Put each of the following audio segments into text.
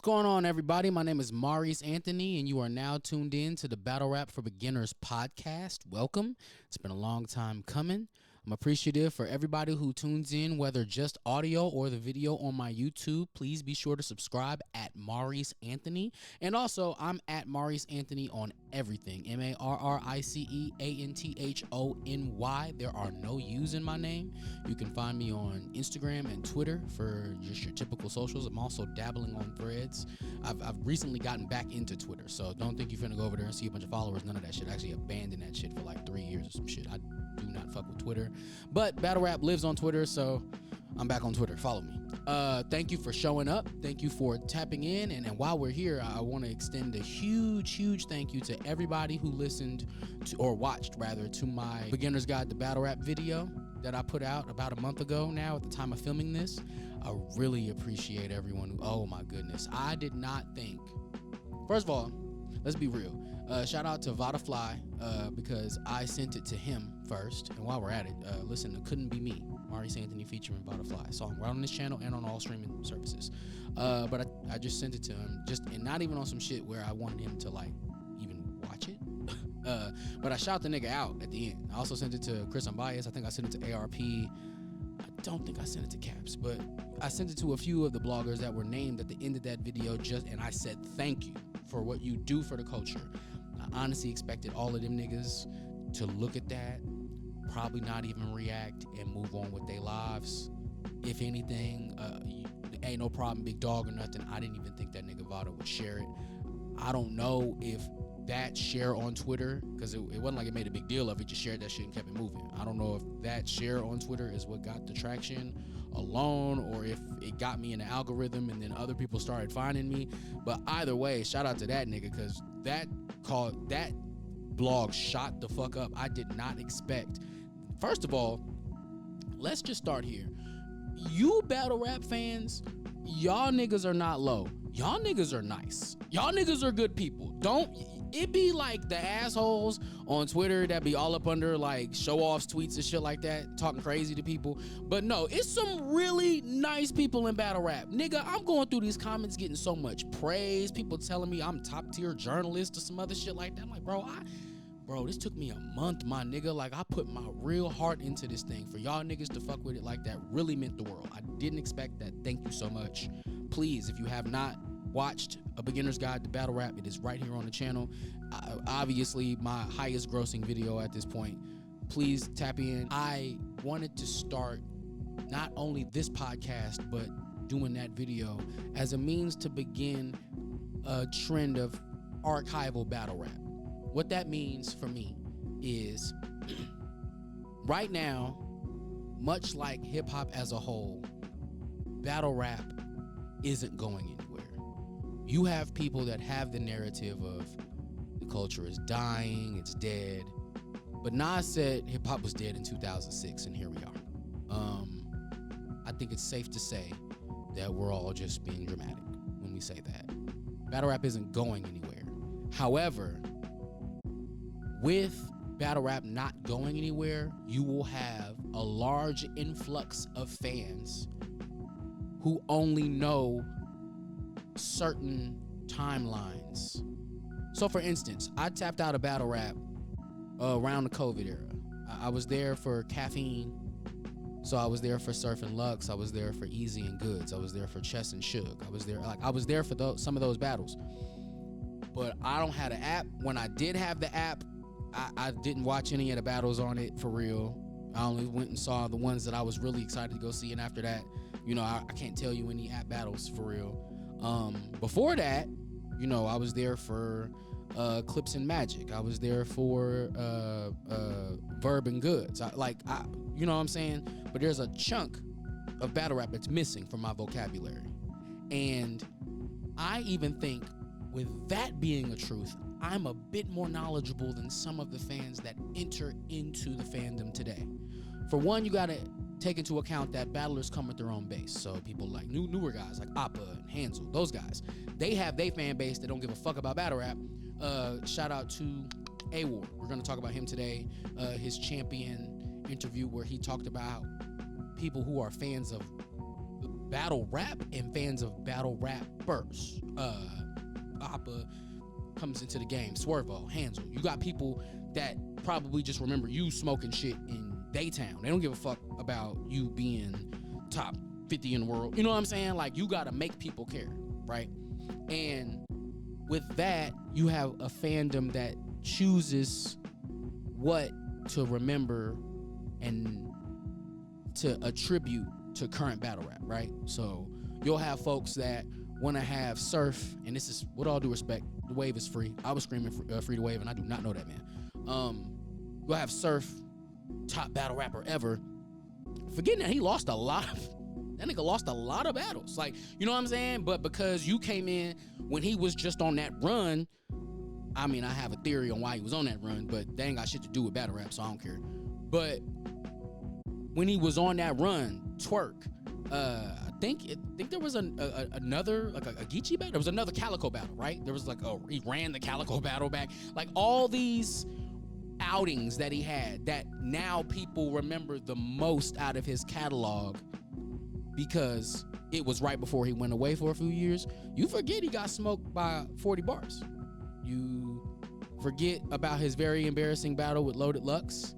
going on, everybody? My name is Maurice Anthony, and you are now tuned in to the Battle Rap for Beginners podcast. Welcome. It's been a long time coming. I'm appreciative for everybody who tunes in, whether just audio or the video on my YouTube. Please be sure to subscribe at Maurice Anthony. And also, I'm at Maurice Anthony on everything. MARRICEANTHONY. There are no U's in my name. You can find me on Instagram and Twitter for just your typical socials. I'm also dabbling on Threads. I've recently gotten back into Twitter, so don't think you're finna go over there and see a bunch of followers. None of that shit. I actually abandoned that shit for like 3 years or some shit. I do not fuck with Twitter. But Battle Rap lives on Twitter, so I'm back on Twitter. Follow me. Thank you for showing up. Thank you for tapping in. And while we're here, I want to extend a huge thank you to everybody who listened to, or watched rather, to my Beginner's Guide to Battle Rap video that I put out about a month ago now at the time of filming this. I really appreciate everyone who, oh my goodness. I did not think, first of all, let's be real. Shout out to Vodafly because I sent it to him first. And while we're at it, listen, it couldn't be me. Maurice Anthony featuring Vodafly. Saw him right on this channel and on all streaming services. But I just sent it to him, and not even on some shit where I wanted him to like even watch it. But I shout the nigga out at the end. I also sent it to Chris Unbiased. I think I sent it to ARP. I don't think I sent it to Caps, but I sent it to a few of the bloggers that were named at the end of that video, and I said thank you for what you do for the culture. I honestly expected all of them niggas to look at that, probably not even react, and move on with their lives. If anything, ain't no problem, big dog or nothing. I didn't even think that nigga Vada would share it. I don't know if that share on Twitter, because it wasn't like it made a big deal of it, just shared that shit and kept it moving. I don't know if that share on Twitter is what got the traction alone, or if it got me in the algorithm and then other people started finding me. But either way, shout out to that nigga, because that blog shot the fuck up. I did not expect. First of all, let's just start here. You battle rap fans, y'all niggas are not low. Y'all niggas are nice. Y'all niggas are good people. It be like the assholes on Twitter that be all up under like show-offs tweets and shit like that, talking crazy to people. But no, it's some really nice people in battle rap. Nigga, I'm going through these comments getting so much praise. People telling me I'm top tier journalist or some other shit like that. I'm like, bro, this took me a month, my nigga. Like, I put my real heart into this thing. For y'all niggas to fuck with it like that really meant the world. I didn't expect that. Thank you so much. Please, if you have not watched A Beginner's Guide to Battle Rap, it is right here on the channel. Obviously, my highest grossing video at this point. Please tap in. I wanted to start not only this podcast, but doing that video as a means to begin a trend of archival battle rap. What that means for me is right now, much like hip hop as a whole, battle rap isn't going anywhere. You have people that have the narrative of the culture is dying, it's dead. But Nas said hip hop was dead in 2006, and here we are. I think it's safe to say that we're all just being dramatic when we say that. Battle rap isn't going anywhere. However, with battle rap not going anywhere, you will have a large influx of fans who only know certain timelines. So for instance, I tapped out of battle rap around the COVID era. I was there for Caffeine, so I was there for Surf and Lux, I was there for EAZY and Goods, I was there for Chess and Suge, I was there for some of those battles. But I don't have the app. When I did have the app, I didn't watch any of the battles on it for real. I only went and saw the ones that I was really excited to go see, and after that, I can't tell you any app battles for real. Before that, I was there for Clips and Magic. I was there for Verb and Goods. You know what I'm saying? But there's a chunk of battle rap that's missing from my vocabulary. And I even think, with that being a truth, I'm a bit more knowledgeable than some of the fans that enter into the fandom today. For one, you gotta take into account that battlers come with their own base. So people like newer guys like Appa and Hansel, those guys, they have their fan base that don't give a fuck about battle rap. Shout out to A-Ward. We're gonna talk about him today. His champion interview where he talked about people who are fans of battle rap and fans of battle rappers. Appa comes into the game. Swervo, Hansel. You got people that probably just remember you smoking shit in Daytown. They don't give a fuck about you being top 50 in the world. You know what I'm saying? Like, you gotta make people care, right? And with that, you have a fandom that chooses what to remember and to attribute to current battle rap, right? So you'll have folks that want to have Surf, and this is, with all due respect, the wave is free. I was screaming free the wave, and I do not know that man. You'll have Surf, top battle rapper ever, forgetting that he lost a lot of, that nigga lost a lot of battles. Like, you know what I'm saying? But because you came in when he was just on that run, I mean, I have a theory on why he was on that run, but they ain't got shit to do with battle rap, so I don't care. But when he was on that run, Twerk, I think there was another, like a Geechee battle. There was another Calico battle, right? There was like, he ran the Calico battle back. Like, all these outings that he had that now people remember the most out of his catalog because it was right before he went away for a few years. You forget he got smoked by 40 bars. You forget about his very embarrassing battle with Loaded Lux,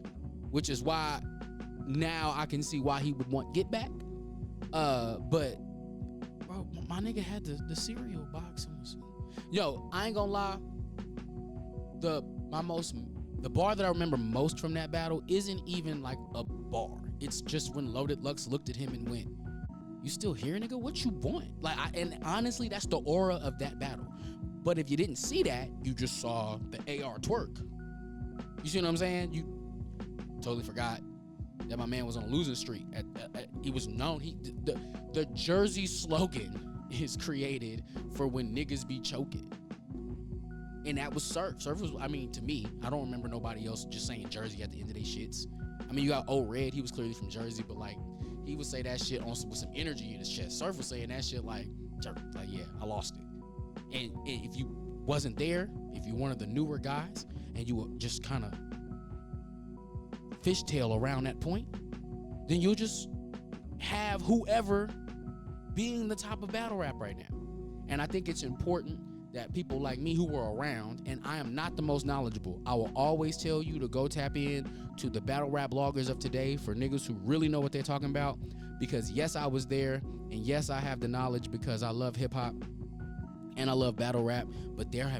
which is why now I can see why he would want Get Back. But bro, my nigga had the cereal box. Yo, I ain't gonna lie. The bar that I remember most from that battle isn't even like a bar. It's just when Loaded Lux looked at him and went, "You still here, nigga? What you want?" Like, and honestly, that's the aura of that battle. But if you didn't see that, you just saw the AR twerk. You see what I'm saying? You totally forgot that my man was on a losing streak. He was known. The Jersey slogan is created for when niggas be choking. And that was Surf. Surf was, I mean, to me, I don't remember nobody else just saying Jersey at the end of their shits. I mean, you got Old Red, he was clearly from Jersey, but like, he would say that shit with some energy in his chest. Surf was saying that shit like, yeah, I lost it. And if you wasn't there, if you one of the newer guys, and you were just kind of fishtail around that point, then you'll just have whoever being the top of battle rap right now. And I think it's important that people like me who were around, and I am not the most knowledgeable, I will always tell you to go tap in to the battle rap bloggers of today for niggas who really know what they're talking about, because yes, I was there, and yes, I have the knowledge because I love hip hop and I love battle rap, but there are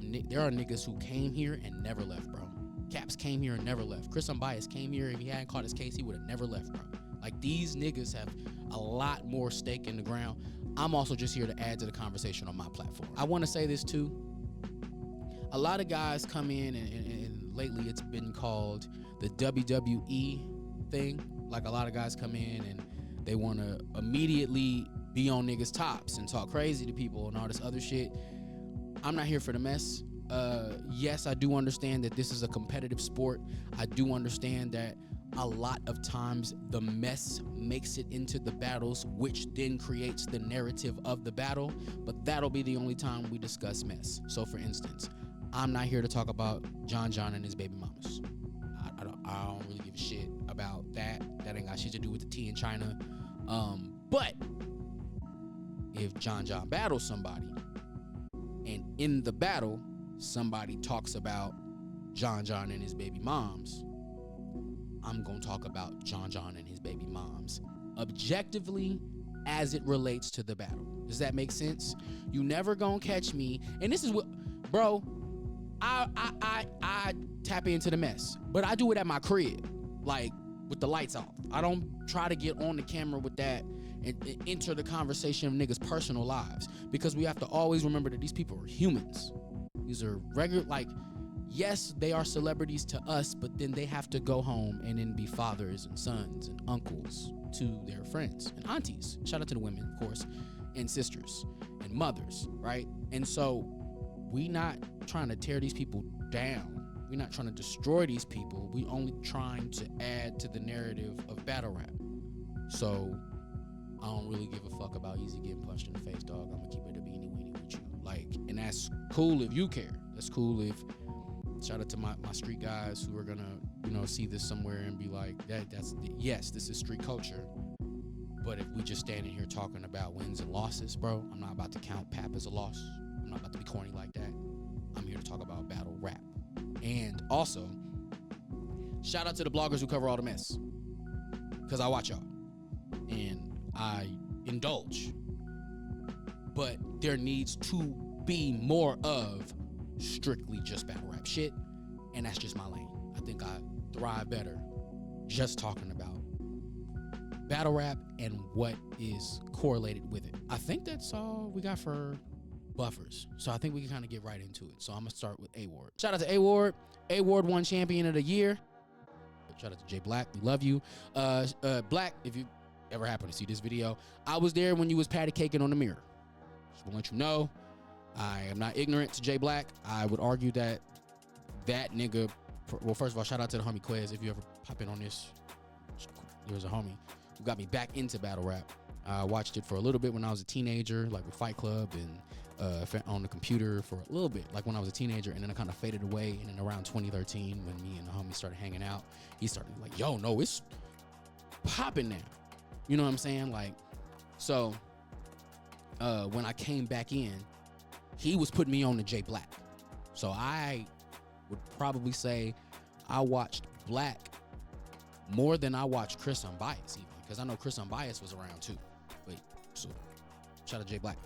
niggas who came here and never left, bro. Caps came here and never left. Chris Unbiased came here. If he hadn't caught his case, he would have never left, bro. Like, these niggas have a lot more stake in the ground. I'm also just here to add to the conversation on my platform. I want to say this too. A lot of guys come in, and lately it's been called the WWE thing. Like, a lot of guys come in and they want to immediately be on niggas' tops and talk crazy to people and all this other shit. I'm not here for the mess. Yes, I do understand that this is a competitive sport. I do understand that a lot of times the mess makes it into the battles, which then creates the narrative of the battle, but that'll be the only time we discuss mess. So for instance, I'm not here to talk about John and his baby mamas. I don't really give a shit about that. That ain't got shit to do with the tea in China. But if John battles somebody, and in the battle, somebody talks about John and his baby moms, I'm gonna talk about John and his baby moms objectively as it relates to the battle. Does that make sense? You never gonna catch me, and this is what, bro, I tap into the mess, but I do it at my crib, like with the lights off. I don't try to get on the camera with that and enter the conversation of niggas' personal lives, because we have to always remember that these people are humans. These are regular, like, yes, they are celebrities to us, but then they have to go home and then be fathers and sons and uncles to their friends and aunties. Shout out to the women, of course, and sisters and mothers, right? And so we not trying to tear these people down. We're not trying to destroy these people. We only trying to add to the narrative of battle rap. So I don't really give a fuck about EAZY getting punched in the face, dog. I'm gonna keep it a beanie weenie with you. Like, and that's cool if you care. That's cool if, shout out to my street guys who are gonna, see this somewhere and be like, yes, this is street culture. But if we just standing here talking about wins and losses, bro, I'm not about to count Pap as a loss. I'm not about to be corny like that. I'm here to talk about battle rap. And also, shout out to the bloggers who cover all the mess. Because I watch y'all. And I indulge. But there needs to be more of strictly just battle rap shit. And that's just my lane. I think I thrive better just talking about battle rap and what is correlated with it. I think that's all we got for buffers. So I think we can kind of get right into it. So I'm going to start with A-Ward. Shout out to A-Ward. A-Ward won Champion of the Year. Shout out to Jay Black. We love you. Black, if you ever happen to see this video, I was there when you was patty caking on the mirror. Just want to let you know, I am not ignorant to Jay Black. I would argue that nigga, well, first of all, shout out to the homie Quez. If you ever pop in on this, there's a homie who got me back into battle rap. I watched it for a little bit when I was a teenager, like with Fight Club and on the computer for a little bit, like when I was a teenager, and then I kind of faded away. And then around 2013, when me and the homie started hanging out, he started like, yo, no, it's popping now. You know what I'm saying? Like, so when I came back in, he was putting me on to Jay Black. So I would probably say I watched Black more than I watched Chris Unbiased, even, because I know Chris Unbiased was around too. Wait, so shout out Jay Black,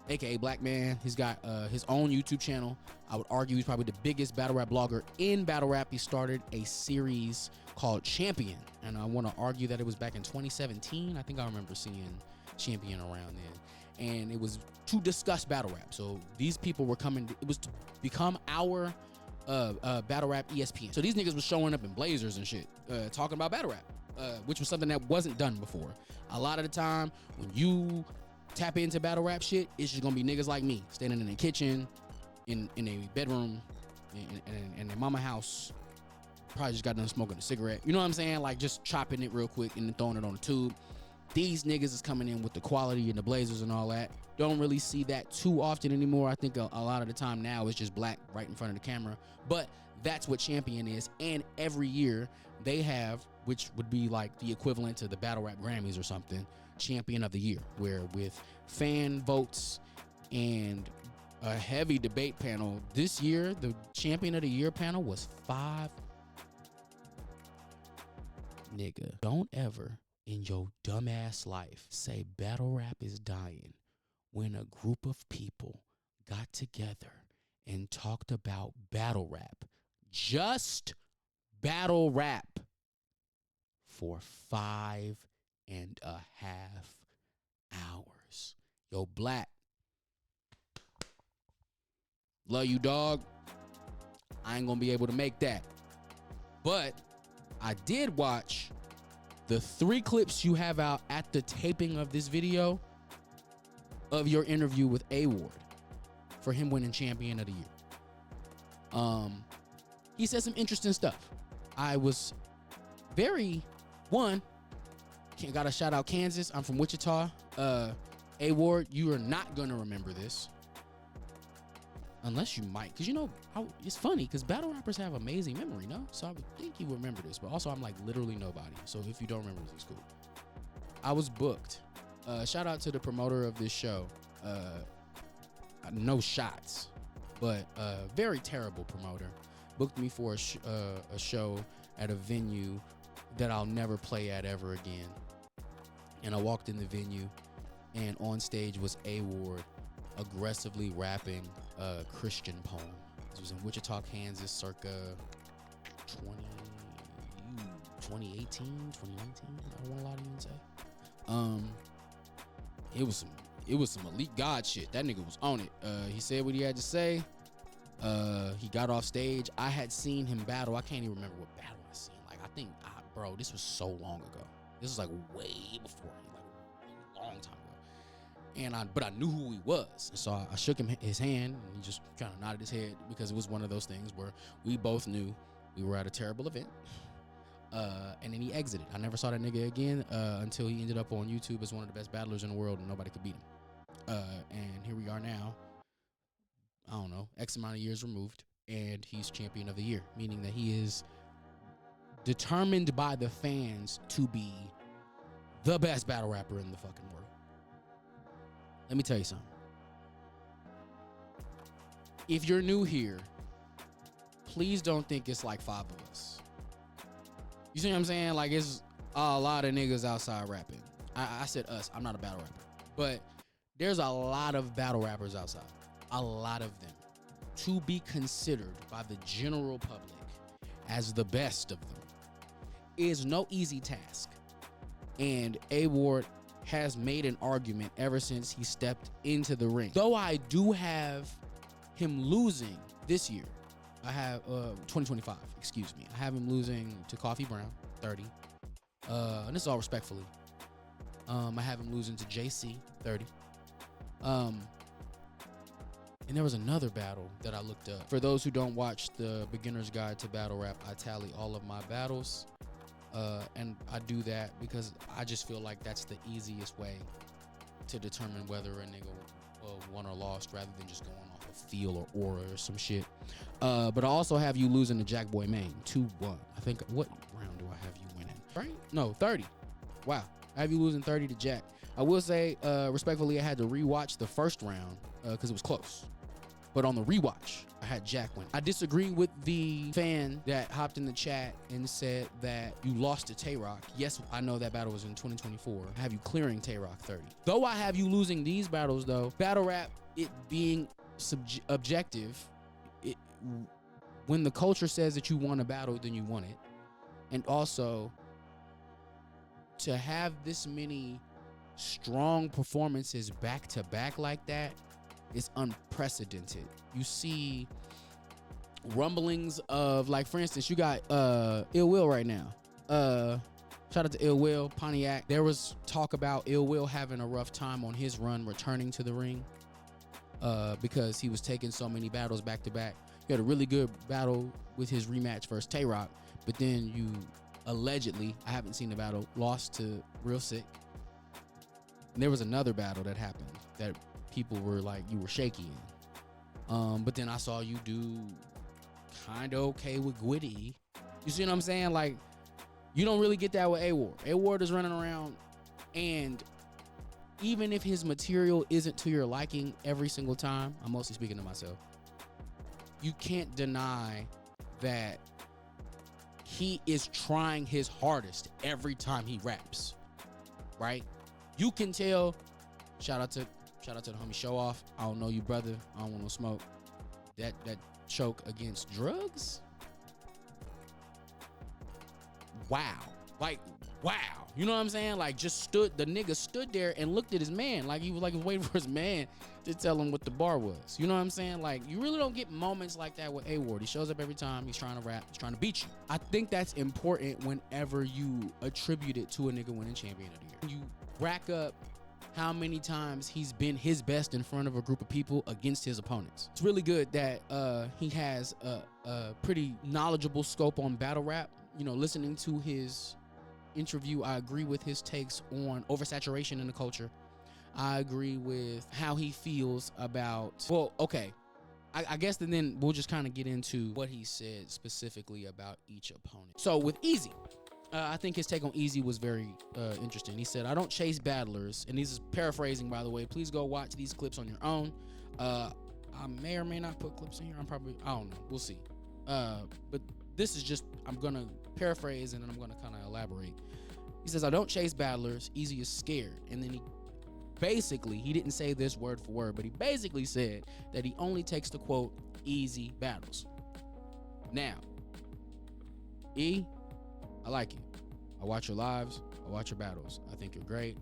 aka Black Man. He's got his own YouTube channel. I would argue he's probably the biggest battle rap blogger in battle rap. He started a series called Champion, and I want to argue that it was back in 2017. I think I remember seeing Champion around then, and it was to discuss battle rap. So these people were coming. It was to become our battle rap ESPN. So these niggas was showing up in blazers and shit, talking about battle rap, which was something that wasn't done before. A lot of the time, when you tap into battle rap shit, it's just gonna be niggas like me standing in the kitchen, in a bedroom, in their mama house, probably just got done smoking a cigarette. You know what I'm saying? Like just chopping it real quick and then throwing it on the tube. These niggas is coming in with the quality and the blazers and all that. Don't really see that too often anymore. I think a lot of the time now it's just Black right in front of the camera. But that's what Champion is. And every year they have, which would be like the equivalent to the Battle Rap Grammys or something, Champion of the Year, where with fan votes and a heavy debate panel, this year the Champion of the Year panel was 5. Nigga, don't ever in your dumbass life say battle rap is dying when a group of people got together and talked about battle rap, just battle rap, for 5.5 hours. Yo, Black, love you, dog. I ain't gonna be able to make that, but I did watch the 3 clips you have out at the taping of this video of your interview with A-Ward for him winning Champion of the Year. He said some interesting stuff. I was very, gotta shout out Kansas. I'm from Wichita. A-Ward, you are not gonna remember this. Unless you might, because you know, it's funny, because battle rappers have amazing memory, no? So I would think you would remember this, but also I'm like literally nobody. So if you don't remember this, it's cool. I was booked. Shout out to the promoter of this show. No shots, but very terrible promoter. Booked me for a show at a venue that I'll never play at ever again. And I walked in the venue, and on stage was A-Ward aggressively rapping a Christian poem. This was in Wichita, Kansas, circa 2018, 2019. I don't want to lie to you and say. It was some elite God shit. That nigga was on it. He said what he had to say. He got off stage. I had seen him battle. I can't even remember what battle I seen. Like, I think, bro, this was so long ago. This was like way before me, like a long time ago. But I knew who he was. And so I shook his hand, and he just kind of nodded his head, because it was one of those things where we both knew we were at a terrible event. And then he exited. I never saw that nigga again until he ended up on YouTube as one of the best battlers in the world, and nobody could beat him. And here we are now, I don't know, X amount of years removed, and he's Champion of the Year, meaning that he is determined by the fans to be the best battle rapper in the fucking world. Let me tell you something. If you're new here, please don't think it's like 5 of us. You see what I'm saying? Like, it's a lot of niggas outside rapping. I said us. I'm not a battle rapper. But there's a lot of battle rappers outside. A lot of them. To be considered by the general public as the best of them is no easy task. And A-Ward has made an argument ever since he stepped into the ring. Though I do have him losing this year. I have 2025, excuse me. I have him losing to Coffee Brown, 30. And this is all respectfully. I have him losing to JC, 30. And there was another battle that I looked up. For those who don't watch the Beginner's Guide to Battle Rap, I tally all of my battles. And I do that because I just feel like that's the easiest way to determine whether a nigga won or lost, rather than just going off of feel or aura or some shit. But I also have you losing to Jack Boy Maine, 2-1. I think, what round do I have you winning? Right? No, 30. Wow. I have you losing 30 to Jack. I will say, respectfully, I had to rewatch the first round because it was close. But on the rewatch, I had Jack win. I disagree with the fan that hopped in the chat and said that you lost to Tay-Rock. Yes, I know that battle was in 2024. I have you clearing Tay-Rock 30. Though I have you losing these battles, though, battle rap, it being objective, when the culture says that you won a battle, then you won it. And also, to have this many strong performances back to back like that is unprecedented. You see rumblings of, like, for instance, you got Ill Will right now. Shout out to Ill Will, Pontiac. There was talk about Ill Will having a rough time on his run returning to the ring because he was taking so many battles back to back. He had a really good battle with his rematch versus Tay-Rock, but then you allegedly, I haven't seen the battle, lost to Real Sick. And there was another battle that happened that people were like, you were shaky in. But then I saw you do kind of okay with Gwitty. You see what I'm saying? Like, you don't really get that with A-Ward. A-Ward is running around, and even if his material isn't to your liking every single time, I'm mostly speaking to myself, you can't deny that he is trying his hardest every time he raps, right? You can tell. Shout out to the homie Show Off. I don't know you, brother. I don't want no smoke. That choke against drugs. Wow. Like, wow. You know what I'm saying? Like, the nigga stood there and looked at his man. Like, he was waiting for his man to tell him what the bar was. You know what I'm saying? Like, you really don't get moments like that with A-Ward. He shows up every time. He's trying to rap. He's trying to beat you. I think that's important whenever you attribute it to a nigga winning champion of the year. You rack up how many times he's been his best in front of a group of people against his opponents. It's really good that he has a pretty knowledgeable scope on battle rap. You know, listening to his interview, I agree with his takes on oversaturation in the culture. I agree with how he feels about, well, okay, I guess then we'll just kind of get into what he said specifically about each opponent. So with EAZY, I think his take on EAZY was very interesting. He said, I don't chase battlers. And this is paraphrasing, by the way. Please go watch these clips on your own. I may or may not put clips in here. I don't know. We'll see. But this is just, I'm going to paraphrase and then I'm going to kind of elaborate. He says, I don't chase battlers. EAZY is scared. And then he didn't say this word for word, but he basically said that he only takes the quote EAZY battles. Now, E, I like you. I watch your lives. I watch your battles. I think you're great.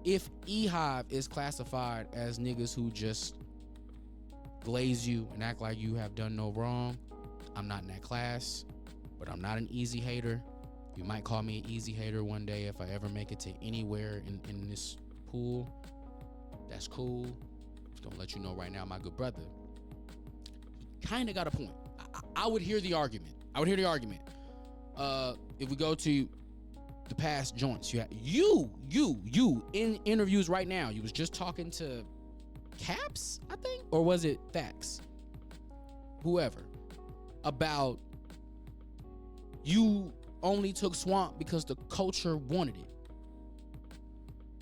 If E-Hive is classified as niggas who just glaze you and act like you have done no wrong, I'm not in that class, but I'm not an EAZY hater. You might call me an EAZY hater one day if I ever make it to anywhere in this pool. That's cool. Just gonna let you know right now, my good brother, he kind of got a point. I would hear the argument. If we go to the past joints, you in interviews right now, you was just talking to Caps, I think, or was it Thax? Whoever, about you only took Swamp because the culture wanted it.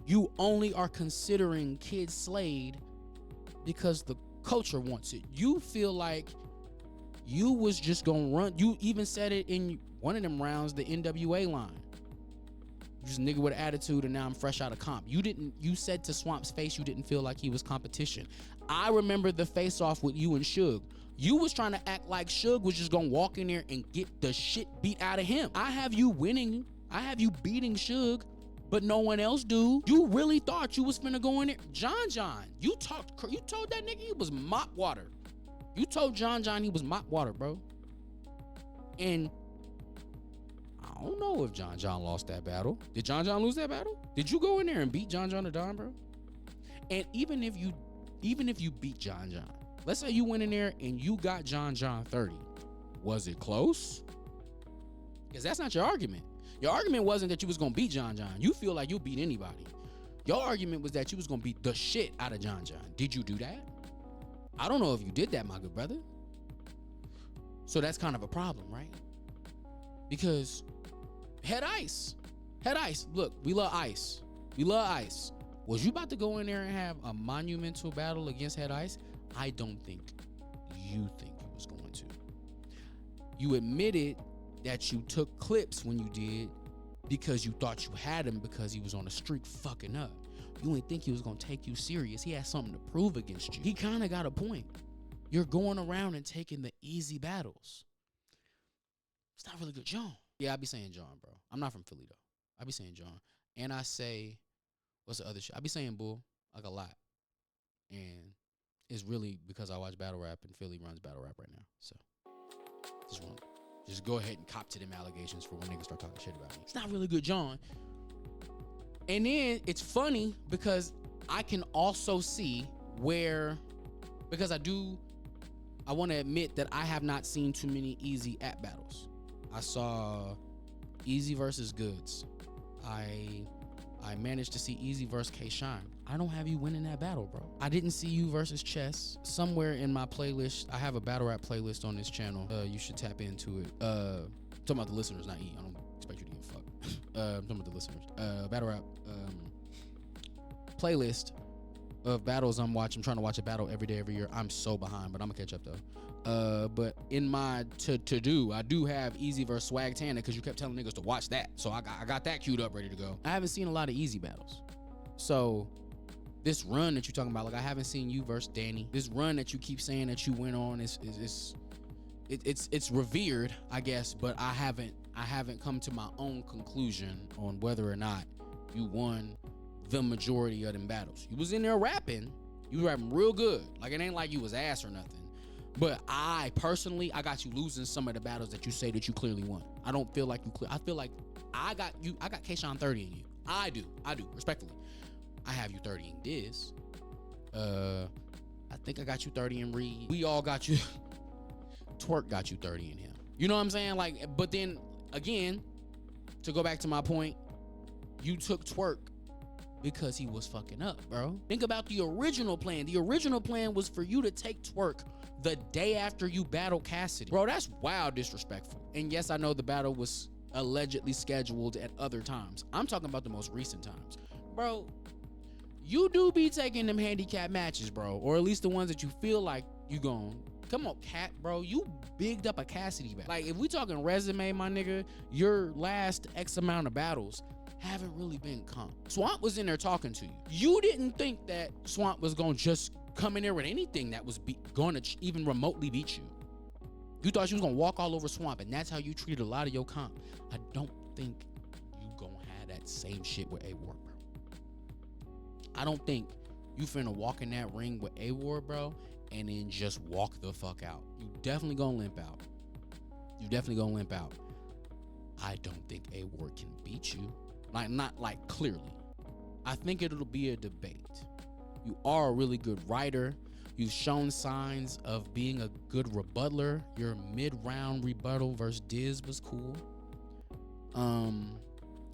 You only are considering Kid Slade because the culture wants it. You feel like you was just gonna run. You even said it in one of them rounds, the NWA line. Just nigga with attitude, and now I'm fresh out of comp. You said to Swamp's face you didn't feel like he was competition. I remember the face off with you and Suge. You was trying to act like Suge was just gonna walk in there and get the shit beat out of him. I have you winning. I have you beating Suge, but no one else do. You really thought you was finna go in there. John, you told that nigga he was mop water. You told John he was mop water, bro. And I don't know if John lost that battle. Did John lose that battle? Did you go in there and beat John to Don, bro? And even if you beat John, let's say you went in there and you got John 30. Was it close? Because that's not your argument. Your argument wasn't that you was gonna beat John. You feel like you'll beat anybody. Your argument was that you was gonna beat the shit out of John. Did you do that? I don't know if you did that, my good brother. So that's kind of a problem, right? Because Head Ice, look, we love Ice. Was you about to go in there and have a monumental battle against Head Ice? I don't think you think you was going to. You admitted that you took clips when you did because you thought you had him because he was on a streak fucking up. You didn't think he was gonna take you serious. He had something to prove against you. He kind of got a point. You're going around and taking the easy battles. It's not really good, John. Yeah, I be saying John, bro. I'm not from Philly though. I be saying John, and I say, what's the other shit? I be saying Bull like a lot, and it's really because I watch battle rap and Philly runs battle rap right now. So just go ahead and cop to them allegations for when niggas start talking shit about me. It's not really good, John. And then it's funny because I can also see where, because I want to admit that I have not seen too many EAZY at battles. I saw EAZY versus Goods. I managed to see EAZY versus K-Shine. I don't have you winning that battle, bro. I didn't see you versus Chess. Somewhere in my playlist, I have a battle rap playlist on this channel. You should tap into it. I'm talking about the listeners, not E. I don't expect you to give a fuck. I'm talking about the listeners. Battle rap playlist of battles I'm watching. I'm trying to watch a battle every day, every year. I'm so behind, but I'm gonna catch up though. But in my to-do, I do have EAZY versus Swag Tana because you kept telling niggas to watch that. So I got that queued up, ready to go. I haven't seen a lot of EAZY battles. So this run that you're talking about, like I haven't seen you versus Danny. This run that you keep saying that you went on it's revered, I guess, but I haven't come to my own conclusion on whether or not you won the majority of them battles. You was in there rapping. You were rapping real good. Like it ain't like you was ass or nothing. But I personally got you losing some of the battles that you say that you clearly won. I don't feel like I feel like I got K-Shine 30 in you. I do, respectfully. I have you 30 in Diz. I think I got you 30 in Reed. We all got you. Twerk got you 30 in him. You know what I'm saying? Like, but then again, to go back to my point, you took Twerk because he was fucking up, bro. Think about the original plan. The original plan was for you to take Twerk the day after you battled Cassidy. Bro, that's wild disrespectful. And yes, I know the battle was allegedly scheduled at other times. I'm talking about the most recent times. Bro, you do be taking them handicap matches, bro. Or at least the ones that you feel like you gon' come on, Cat, bro. You bigged up a Cassidy battle. Like, if we talking resume, my nigga, your last X amount of battles haven't really been comp. Swamp was in there talking to you. You didn't think that Swamp was gonna just come in there with anything that was going to even remotely beat you. You thought you was gonna walk all over Swamp, and that's how you treated a lot of your comp. I don't think you gonna have that same shit with A-War, bro. I don't think you finna walk in that ring with A-War, bro, and then just walk the fuck out. You definitely gonna limp out. I don't think A-War can beat you. Like, not like clearly. I think it'll be a debate. You are a really good writer. You've shown signs of being a good rebuttaler. Your mid-round rebuttal versus Diz was cool.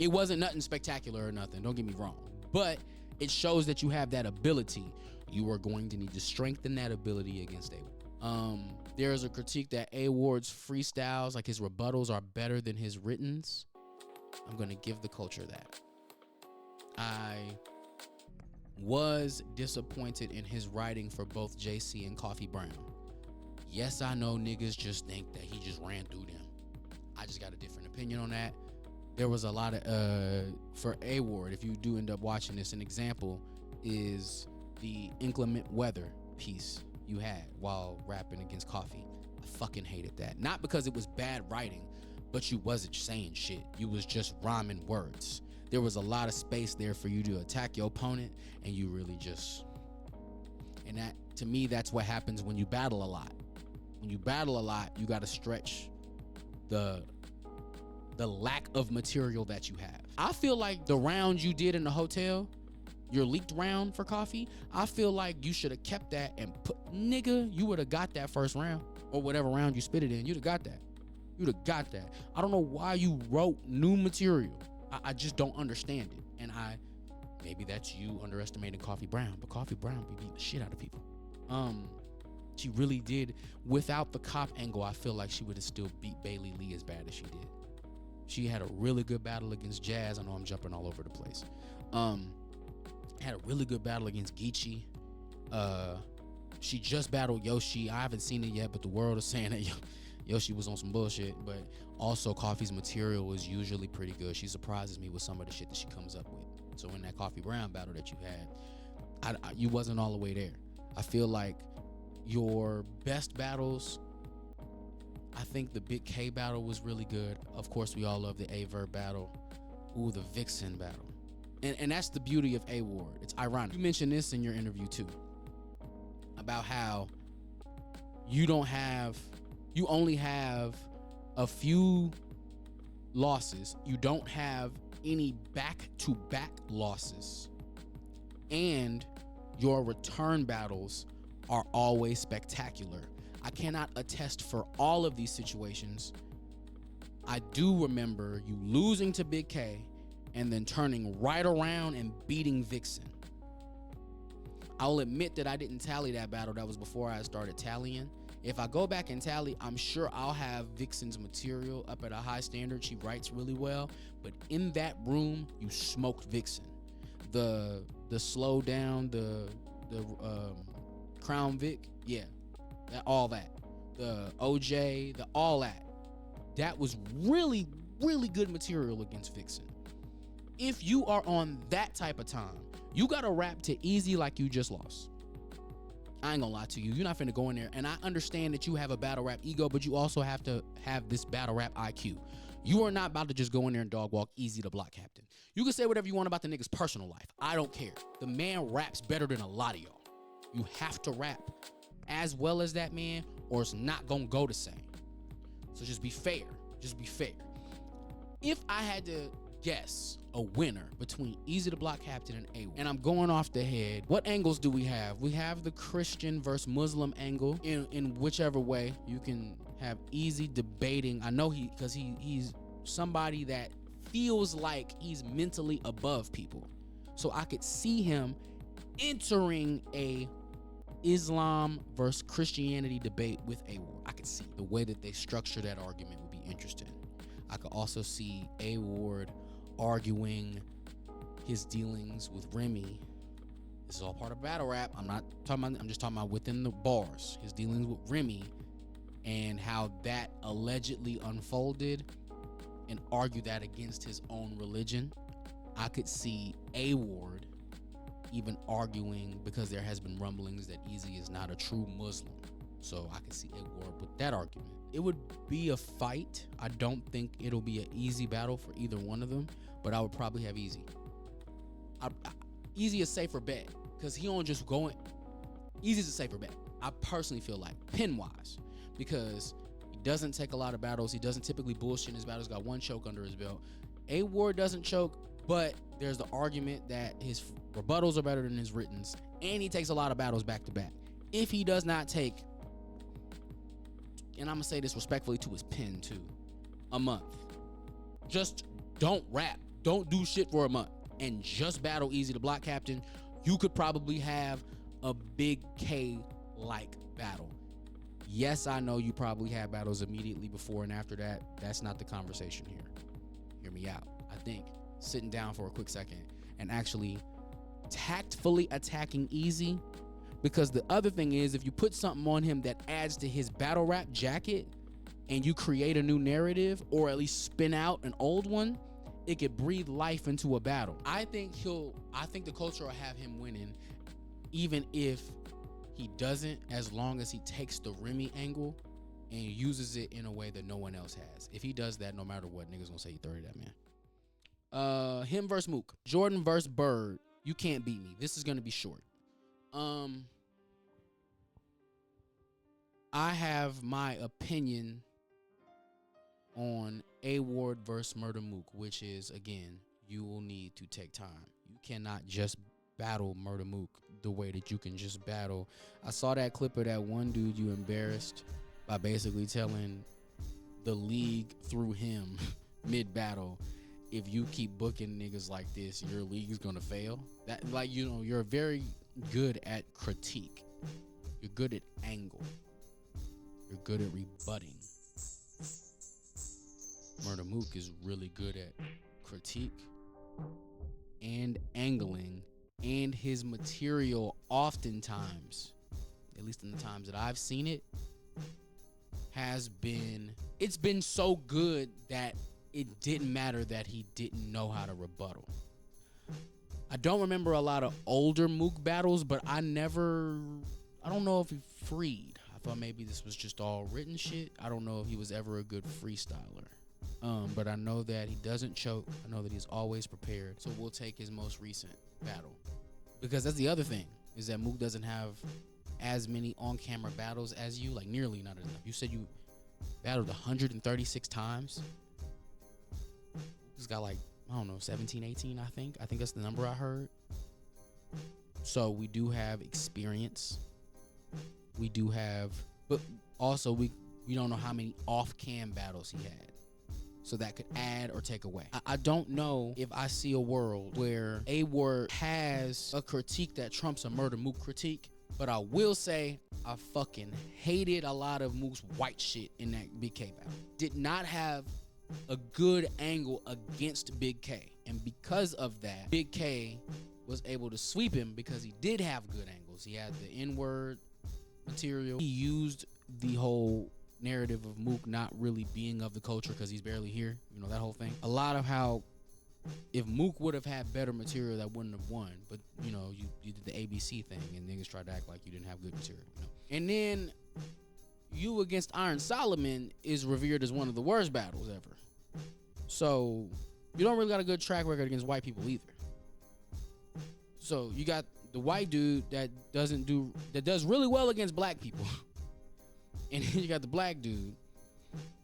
It wasn't nothing spectacular or nothing, don't get me wrong. But it shows that you have that ability. You are going to need to strengthen that ability against A-War. There's a critique that A Ward's freestyles, like his rebuttals, are better than his writtens. I'm gonna give the culture that. I was disappointed in his writing for both JC and Coffee Brown. Yes, I know niggas just think that he just ran through them. I just got a different opinion on that. There was a lot of, for A Ward, if you do end up watching this, an example is the inclement weather piece you had while rapping against Coffee. I fucking hated that. Not because it was bad writing, but you wasn't saying shit. You was just rhyming words. There was a lot of space there for you to attack your opponent, and you really just, and that, to me, that's what happens when you battle a lot. When you battle a lot, you got to stretch the lack of material that you have. I feel like the round you did in the hotel, your leaked round for Coffee, I feel like you should have kept that and nigga, you would have got that first round, or whatever round you spit it in. You'd have got that. You'd have got that. I don't know why you wrote new material. I just don't understand it. And maybe that's you underestimating Coffee Brown, but Coffee Brown be beating the shit out of people. She really did. Without the cop angle, I feel like she would have still beat Bailey Lee as bad as she did. She had a really good battle against Jazz. I know I'm jumping all over the place. Had a really good battle against Geechee. She just battled Yoshi. I haven't seen it yet, but the world is saying that Yoshi was on some bullshit. But also, Coffee's material is usually pretty good. She surprises me with some of the shit that she comes up with. So in that Coffee Brown battle that you had, you wasn't all the way there. I feel like your best battles, I think the Big K battle was really good. Of course, we all love the A-Verb battle. Ooh, the Vixen battle. And that's the beauty of A Ward. It's ironic. You mentioned this in your interview too, about how you only have a few losses. You don't have any back-to-back losses. And your return battles are always spectacular. I cannot attest for all of these situations. I do remember you losing to Big K and then turning right around and beating Vixen. I'll admit that I didn't tally that battle. That was before I started tallying. If I go back and tally, I'm sure I'll have Vixen's material up at a high standard. She writes really well. But in that room, you smoked Vixen. The slow down, the Crown Vic, yeah, all that. The OJ, all that. That was really, really good material against Vixen. If you are on that type of time, you gotta rap to EAZY like you just lost. I ain't gonna lie to you. You're not finna go in there. And I understand that you have a battle rap ego, but you also have to have this battle rap IQ. You are not about to just go in there and dog walk EAZY the block captain. You can say whatever you want about the nigga's personal life. I don't care. The man raps better than a lot of y'all. You have to rap as well as that man, or it's not gonna go the same. So just be fair. Just be fair. If I had to guess a winner between EAZY the block captain and A, and I'm going off the head, what angles do we have? We have the Christian versus Muslim angle. In whichever way, you can have EAZY debating. I know because he's somebody that feels like he's mentally above people. So I could see him entering a Islam versus Christianity debate with A Ward. I could see the way that they structure that argument would be interesting. I could also see A Ward arguing his dealings with Remy. This is all part of battle rap. I'm just talking about within the bars. His dealings with Remy and how that allegedly unfolded, and argue that against his own religion. I could see A Ward even arguing, because there has been rumblings that EAZY is not a true Muslim. So I could see A Ward with that argument. It would be a fight. I don't think it'll be an easy battle for either one of them, but I would probably have EAZY. EAZY is a safer bet, because he don't just go in. EAZY's a safer bet. I personally feel like, pin-wise, because he doesn't take a lot of battles. He doesn't typically bullshit in his battles. Got one choke under his belt. A Ward doesn't choke, but there's the argument that his rebuttals are better than his writtens, and he takes a lot of battles back to back. If he does not take, and I'm gonna say this respectfully to his pen too, a month, just don't rap, don't do shit for a month, and just battle EAZY the block captain, you could probably have a Big K like battle. Yes, I know you probably had battles immediately before and after that. That's not the conversation here. Hear me out. I think sitting down for a quick second and actually tactfully attacking EAZY, because the other thing is, if you put something on him that adds to his battle rap jacket and you create a new narrative, or at least spin out an old one, it could breathe life into a battle. I think the culture will have him winning, even if he doesn't, as long as he takes the Remy angle and uses it in a way that no one else has. If he does that, no matter what, niggas gonna say he 30 that man. Him versus Mook. Jordan versus Bird. You can't beat me. This is gonna be short. I have my opinion on A Ward versus MURDA MOOK, which is, again, you will need to take time. You cannot just battle MURDA MOOK the way that you can just battle. I saw that clip of that one dude you embarrassed by basically telling the league through him mid-battle, if you keep booking niggas like this, your league is gonna fail. That, like, you know, you're very good at critique. You're good at angle. You're good at rebutting. MURDA MOOK is really good at critique and angling, and his material oftentimes, at least in the times that I've seen it, it's been so good that it didn't matter that he didn't know how to rebuttal. I don't remember a lot of older Mook battles, but I don't know if he freed. I thought maybe this was just all written shit. I don't know if he was ever a good freestyler. But I know that he doesn't choke. I know that he's always prepared. So we'll take his most recent battle. Because that's the other thing, is that Mook doesn't have as many on-camera battles as you, like nearly not enough. You said you battled 136 times. He's got like, I don't know, 17, 18, I think. I think that's the number I heard. So we do have experience. We do have, but also we don't know how many off-cam battles he had. So that could add or take away. I don't know if I see a world where A Ward has a critique that trumps a MURDA MOOK critique, but I will say I fucking hated a lot of Mook's white shit in that Big K battle. Did not have a good angle against Big K. And because of that, Big K was able to sweep him because he did have good angles. He had the N-word material. He used the whole narrative of Mook not really being of the culture because he's barely here, you know, that whole thing. A lot of how, if Mook would have had better material, that wouldn't have won. But you know, you did the ABC thing and niggas tried to act like you didn't have good material, you know? And then you against Iron Solomon is revered as one of the worst battles ever. So you don't really got a good track record against white people either. So you got the white dude that does really well against black people. And then you got the black dude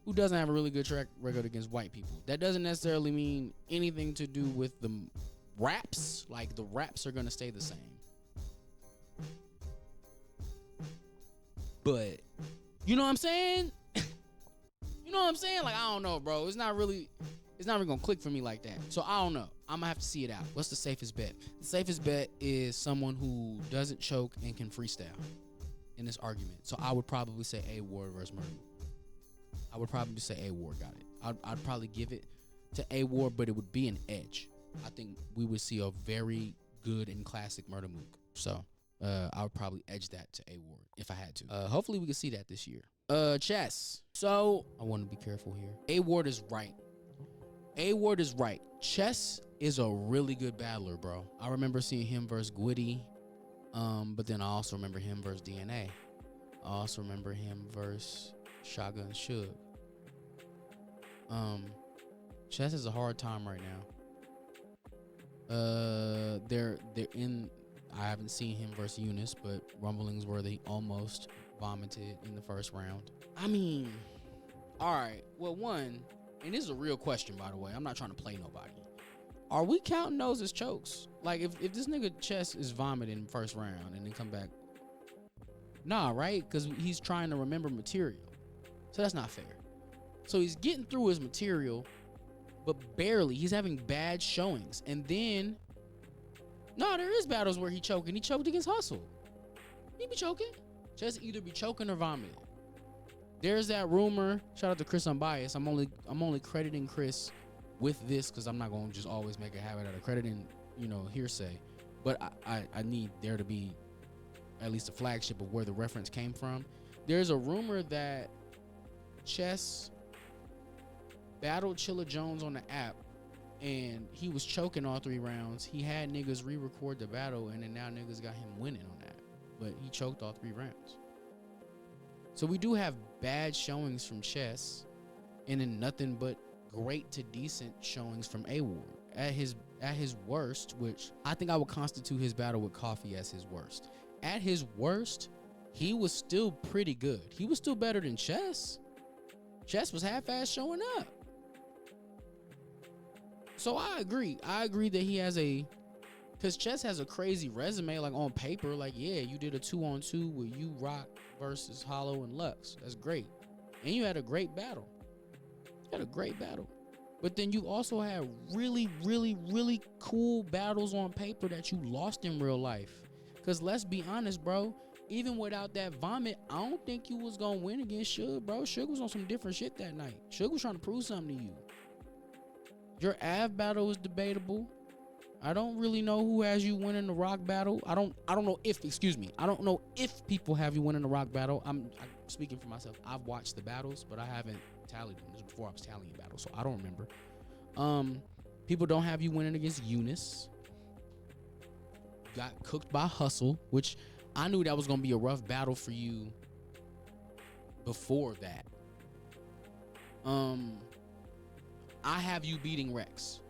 who doesn't have a really good track record against white people. That doesn't necessarily mean anything to do with the raps. Like, the raps are gonna stay the same. But, you know what I'm saying? You know what I'm saying? Like, I don't know, bro. It's not really gonna click for me like that. So I don't know. I'm gonna have to see it out. What's the safest bet? The safest bet is someone who doesn't choke and can freestyle in this argument. So I would probably say A Ward versus MURDA. I would probably say A Ward got it. I'd probably give it to A Ward, but it would be an edge. I think we would see a very good and classic MURDA MOOK. So I would probably edge that to A Ward if I had to. Hopefully we can see that this year. Chess. So I want to be careful here. A Ward is right. A Ward is right. Chess is a really good battler, bro. I remember seeing him versus Gwitty. But then I also remember him versus DNA. I also remember him versus Shotgun Suge. Chess is a hard time right now. They're in. I haven't seen him versus Eunice, but rumblings were that he almost vomited in the first round. I mean, all right. Well, one, and this is a real question, by the way. I'm not trying to play nobody. Are we counting those as chokes? Like, if this nigga Chess is vomiting first round and then come back, nah, right? Because he's trying to remember material. So that's not fair. So he's getting through his material, but barely. He's having bad showings. And then, no, there is battles where he choking. He choked against Hustle. He be choking. Chess either be choking or vomiting. There's that rumor. Shout out to Chris Unbiased. I'm only crediting Chris with this because I'm not gonna just always make a habit out of crediting, hearsay. But I need there to be at least a flagship of where the reference came from. There's a rumor that Chess battled Chilla Jones on the app, and he was choking all 3 rounds. He had niggas re-record the battle, and then now niggas got him winning on that. But he choked all 3 rounds. So we do have bad showings from Chess, and then nothing but great to decent showings from A-Ward. At his worst, which I think I would constitute his battle with Coffee as his worst. At his worst, he was still pretty good. He was still better than Chess. Chess was half-ass showing up. So I agree. I agree that he has because Chess has a crazy resume, like on paper. Like, yeah, you did a 2-on-2 with you, Rock versus Hollow and Lux. That's great. And you had a great battle. But then you also had really, really, really cool battles on paper that you lost in real life. Because let's be honest, bro. Even without that vomit, I don't think you was going to win against Suge, bro. Suge was on some different shit that night. Suge was trying to prove something to you. Your Av battle was debatable. I don't really know who has you winning the Rock battle. I don't know if people have you winning the Rock battle. I'm speaking for myself. I've watched the battles, but I haven't tallied them. This was before I was tallying battles, so I don't remember. People don't have you winning against Eunice. Got cooked by Hustle, which I knew that was going to be a rough battle for you before that. I have you beating Rex.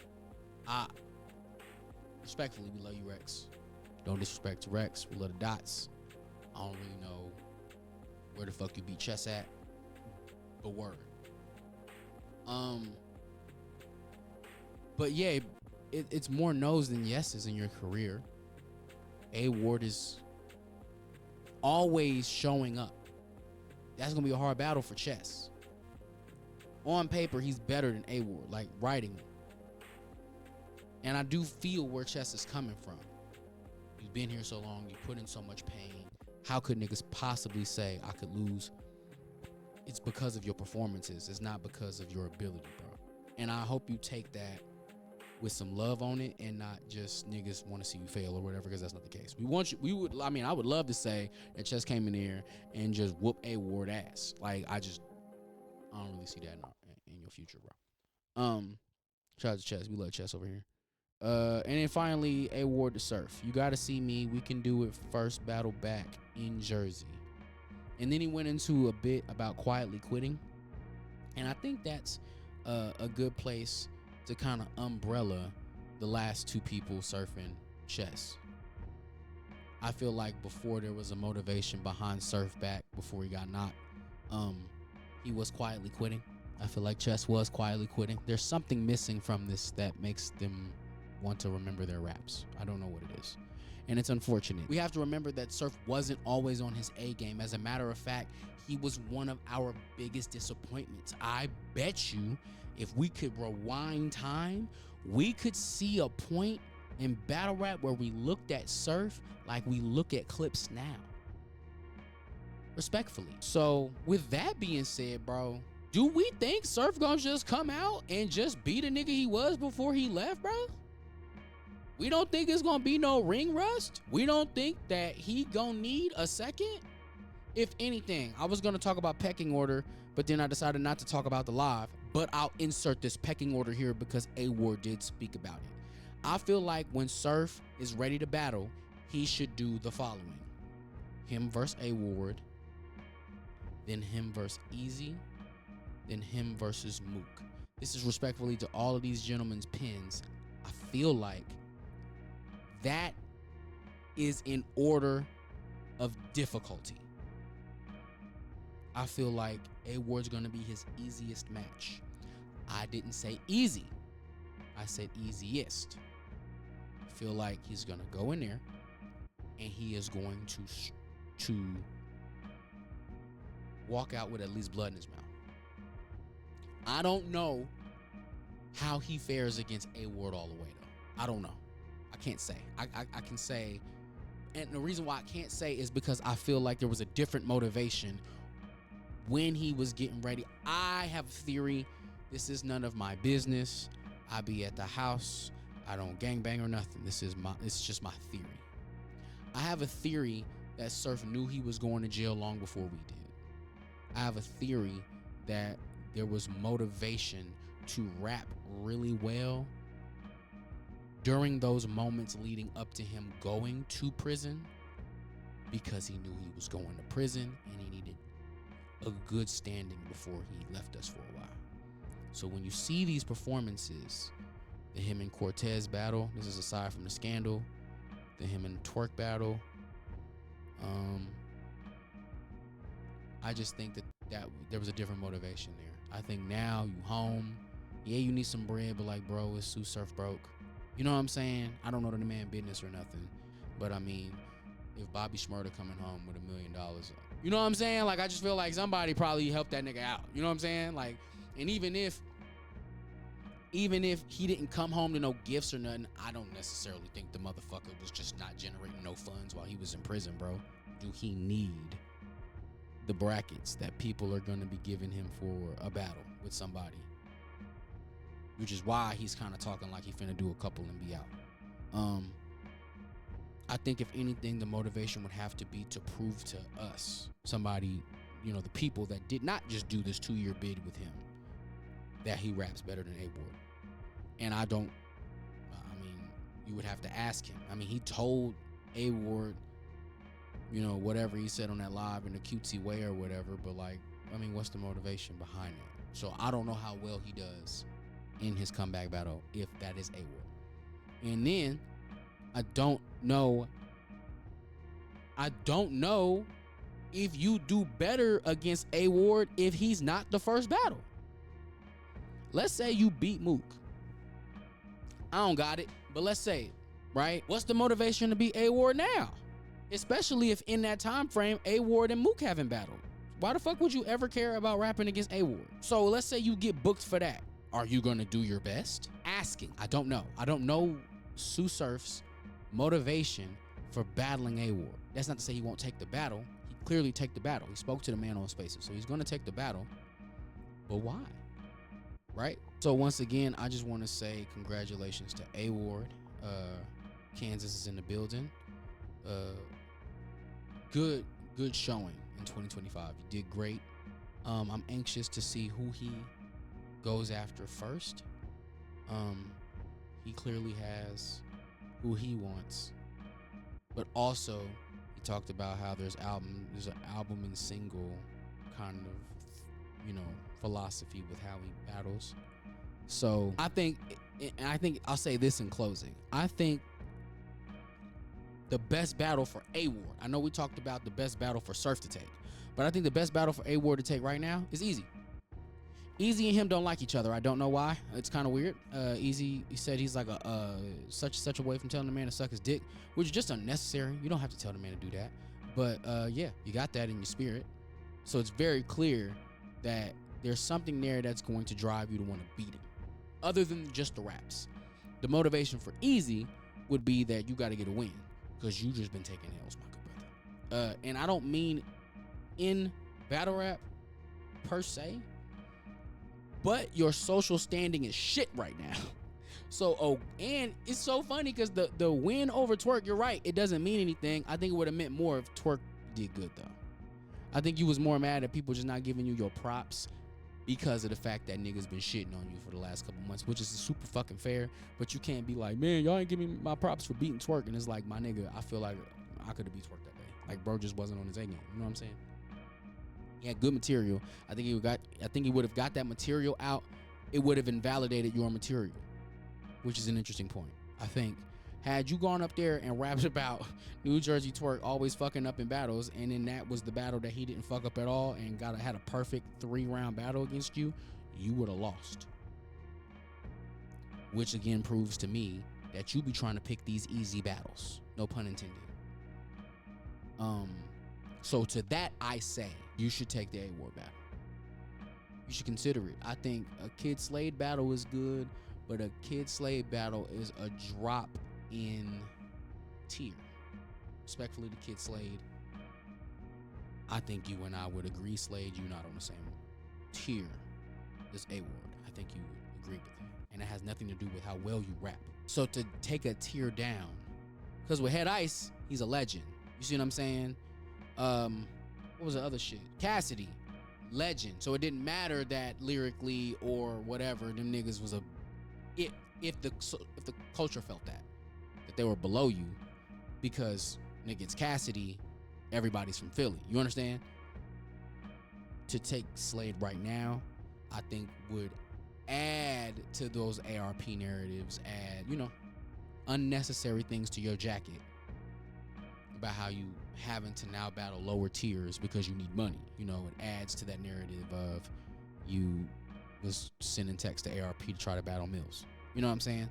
Respectfully, we love you, Rex. Don't disrespect to Rex. We love the dots. I don't really know where the fuck you beat Chess at, but word. But yeah, it's more no's than yeses in your career. A-Ward is always showing up. That's gonna be a hard battle for Chess. On paper, he's better than A-Ward, like writing. And I do feel where Chess is coming from. You've been here so long, you put in so much pain. How could niggas possibly say I could lose? It's because of your performances. It's not because of your ability, bro. And I hope you take that with some love on it and not just niggas want to see you fail or whatever, because that's not the case. I would love to say that Chess came in here and just whoop A-Ward ass. Like, I don't really see that in your future, bro. Shout out to Chess. We love Chess over here. And then finally, A-Ward to Surf. You got to see me. We can do it first battle back in Jersey. And then he went into a bit about quietly quitting. And I think that's a good place to kind of umbrella the last 2 people surfing Chess. I feel like before there was a motivation behind Surf back before he got knocked, he was quietly quitting. I feel like Chess was quietly quitting. There's something missing from this that makes them want to remember their raps. I don't know what it is. And it's unfortunate. We have to remember that Surf wasn't always on his A game. As a matter of fact, he was one of our biggest disappointments. I bet you if we could rewind time, we could see a point in battle rap where we looked at Surf like we look at clips now. Respectfully. So with that being said, bro, do we think Surf gonna just come out and just be the nigga he was before he left, bro? We don't think it's gonna be no ring rust? We don't think that he gonna need a second? If anything, I was gonna talk about pecking order, but then I decided not to talk about the live, but I'll insert this pecking order here because A-Ward did speak about it. I feel like when Surf is ready to battle, he should do the following: him versus A-Ward, then him versus EAZY, then him versus MOOK. This is respectfully to all of these gentlemen's pins. I feel like that is in order of difficulty. I feel like A-Ward's gonna be his easiest match. I didn't say easy. I said easiest. I feel like he's gonna go in there and he is going to walk out with at least blood in his mouth. I don't know how he fares against A-Ward all the way though. I don't know. I can't say. I can say, and the reason why I can't say is because I feel like there was a different motivation when he was getting ready. I have a theory. This is none of my business. I be at the house. I don't gangbang or nothing. It's just my theory. I have a theory that Surf knew he was going to jail long before we did. I have a theory that there was motivation to rap really well during those moments leading up to him going to prison, because he knew he was going to prison and he needed a good standing before he left us for a while. So when you see these performances, the him and Cortez battle, this is aside from the scandal, the him and Twerk battle, I just think that there was a different motivation there. I think now you home, yeah, you need some bread, but like, bro, it's Sue Surf broke. You know what I'm saying? I don't know the man business or nothing, but I mean, if Bobby Shmurda coming home with $1 million, you know what I'm saying? Like, I just feel like somebody probably helped that nigga out. You know what I'm saying? Like, and even if he didn't come home to no gifts or nothing, I don't necessarily think the motherfucker was just not generating no funds while he was in prison, bro. Do he need the brackets that people are going to be giving him for a battle with somebody? Which is why he's kind of talking like he finna do a couple and be out. I think if anything, the motivation would have to be to prove to us, somebody, you know, the people that did not just do this 2-year bid with him, that he raps better than A-Ward. And you would have to ask him. I mean, he told A-Ward, you know, whatever he said on that live in a cutesy way or whatever, but like, I mean, what's the motivation behind it? So I don't know how well he does in his comeback battle, if that is A-Ward. And then I don't know if you do better against A-Ward if he's not the first battle. Let's say you beat Mook. I don't got it, but let's say it, right? What's the motivation to beat A-Ward now? Especially if in that time frame, A-Ward and Mook haven't battled. Why the fuck would you ever care about rapping against A-Ward? So let's say you get booked for that. Are you gonna do your best? Asking. I don't know. I don't know Sue Surf's motivation for battling A-Ward. That's not to say he won't take the battle. He clearly take the battle. He spoke to the man on Spaces, so he's gonna take the battle. But why? Right? So once again, I just want to say congratulations to A-Ward. Kansas is in the building. Good showing in 2025. You did great. I'm anxious to see who he goes after first. He clearly has who he wants, but also he talked about how there's an album and single kind of, you know, philosophy with how he battles. So I think I'll say this in closing. I think the best battle for A-Ward, I know we talked about the best battle for Surf to take, but I think the best battle for A-Ward to take right now is EAZY. EAZY and him don't like each other. I don't know why. It's kind of weird. EAZY, he said he's like such a way from telling the man to suck his dick, which is just unnecessary. You don't have to tell the man to do that. But yeah, you got that in your spirit. So it's very clear that there's something there that's going to drive you to want to beat him, other than just the raps. The motivation for EAZY would be that you got to get a win because you just been taking L's, my good brother. And I don't mean in battle rap per se, but your social standing is shit right now. So, and it's so funny because the win over Twerk, you're right, it doesn't mean anything. I think it would have meant more if Twerk did good, though. I think you was more mad at people just not giving you your props because of the fact that niggas been shitting on you for the last couple months, which is super fucking fair. But you can't be like, man, y'all ain't giving me my props for beating Twerk. And it's like, my nigga, I feel like I could have beat Twerk that day. Like, bro just wasn't on his A game. You know what I'm saying? He had good material. I think he would have got that material out. It would have invalidated your material, which is an interesting point. I think had you gone up there and rapped about New Jersey Twerk always fucking up in battles, and then that was the battle that he didn't fuck up at all and had a perfect 3-round battle against you, you would have lost. Which again proves to me that you be trying to pick these easy battles. No pun intended. So to that I say, you should take the A-Ward battle. You should consider it. I think a Kid Slade battle is good, but a Kid Slade battle is a drop in tier. Respectfully to Kid Slade, I think you and I would agree, Slade, you're not on the same tier as A Ward. I think you would agree with that. And it has nothing to do with how well you rap. So to take a tier down, because with Head Ice, he's a legend. You see what I'm saying? What was the other shit? Cassidy, legend. So it didn't matter that lyrically or whatever, them niggas was if the culture felt that they were below you, because nigga, it's Cassidy, everybody's from Philly. You understand? To take Slade right now, I think would add to those ARP narratives, add, unnecessary things to your jacket about how you having to now battle lower tiers because you need money. It adds to that narrative of you was sending text to ARP to try to battle Mills. You know what I'm saying?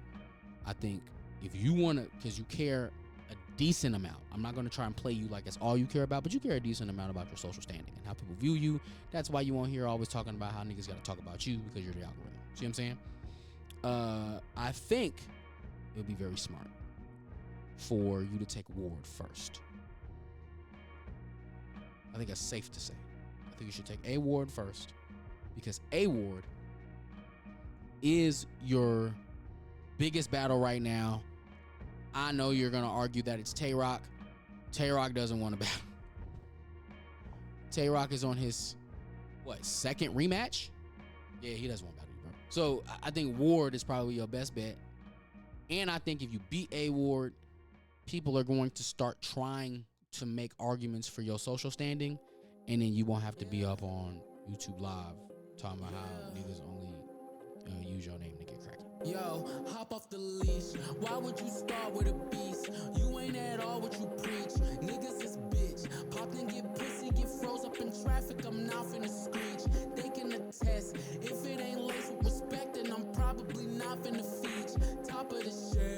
I think if you want to, because you care a decent amount, I'm not going to try and play you like it's all you care about, but you care a decent amount about your social standing and how people view you. That's why you won't hear always talking about how niggas got to talk about you, because you're the algorithm. See what I'm saying? I think it would be very smart for you to take Ward first. I think that's safe to say. I think you should take A Ward first, because A Ward is your biggest battle right now. I know you're going to argue that it's Tay-Rock. Tay-Rock doesn't want to battle. Tay-Rock is on his, second rematch? Yeah, he doesn't want to battle you, bro. So I think Ward is probably your best bet. And I think if you beat A Ward, people are going to start trying to make arguments for your social standing, and then you won't have to be up on YouTube Live talking about how niggas only use your name to get cracked. Yo, hop off the leash. Why would you start with a beast? You ain't at all what you preach. Niggas is bitch. Pop and get pussy, get froze up in traffic. I'm now finna screech. They can attest. If it ain't laced with respect, then I'm probably not finna feature. Top of the shirt.